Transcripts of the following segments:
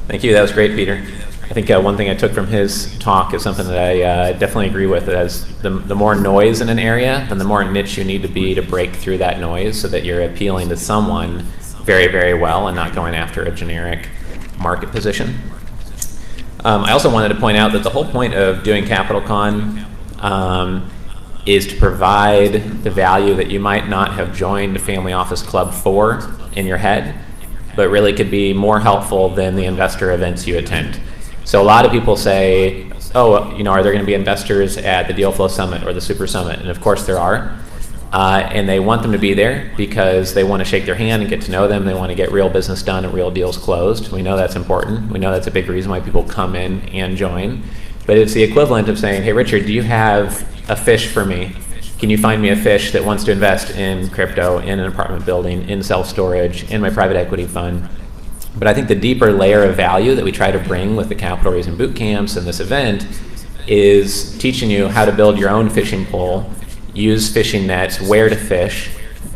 Thank you. That was great, Peter. I think one thing I took from his talk is something that I definitely agree with. As the more noise in an area, then the more niche you need to be to break through that noise so that you're appealing to someone very, very well and not going after a generic market position. I also wanted to point out that the whole point of doing CapitalCon is to provide the value that you might not have joined a family office club for in your head, but really could be more helpful than the investor events you attend. So a lot of people say, oh, are there going to be investors at the Deal Flow Summit or the Super Summit? And of course there are. And they want them to be there because they want to shake their hand and get to know them. They want to get real business done and real deals closed. We know that's important. We know that's a big reason why people come in and join. But it's the equivalent of saying, hey, Richard, do you have a fish for me? Can you find me a fish that wants to invest in crypto, in an apartment building, in self-storage, in my private equity fund? But I think the deeper layer of value that we try to bring with the capital raising boot camps and this event is teaching you how to build your own fishing pole, use fishing nets, where to fish,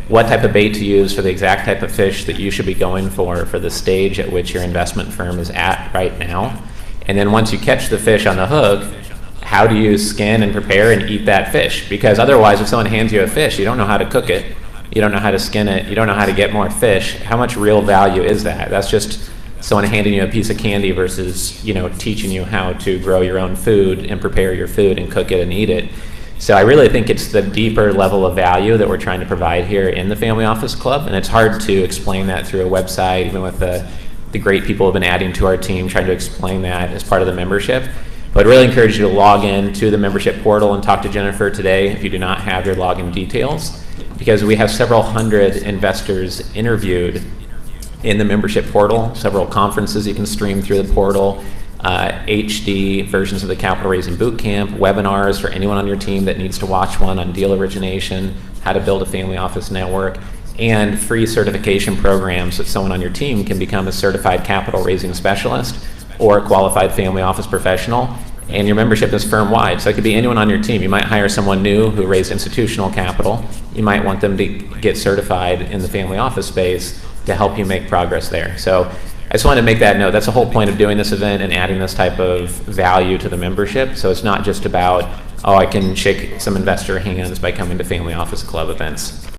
what type of bait to use for the exact type of fish that you should be going for the stage at which your investment firm is at right now. And then once you catch the fish on the hook, how do you skin and prepare and eat that fish? Because otherwise, if someone hands you a fish, you don't know how to cook it, you don't know how to skin it, you don't know how to get more fish. How much real value is that? That's just someone handing you a piece of candy versus, teaching you how to grow your own food and prepare your food and cook it and eat it. So I really think it's the deeper level of value that we're trying to provide here in the Family Office Club, and it's hard to explain that through a website, even with the great people who have been adding to our team, trying to explain that as part of the membership. But I'd really encourage you to log in to the membership portal and talk to Jennifer today if you do not have your login details, because we have several hundred investors interviewed in the membership portal, several conferences you can stream through the portal, HD versions of the Capital Raising Bootcamp, webinars for anyone on your team that needs to watch one on deal origination, how to build a family office network, and free certification programs that someone on your team can become a certified capital raising specialist or a qualified family office professional. And your membership is firm-wide, so it could be anyone on your team. You might hire someone new who raised institutional capital. You might want them to get certified in the family office space to help you make progress there. So I just wanted to make that note. That's the whole point of doing this event and adding this type of value to the membership. So it's not just about, I can shake some investor hands by coming to Family Office Club events.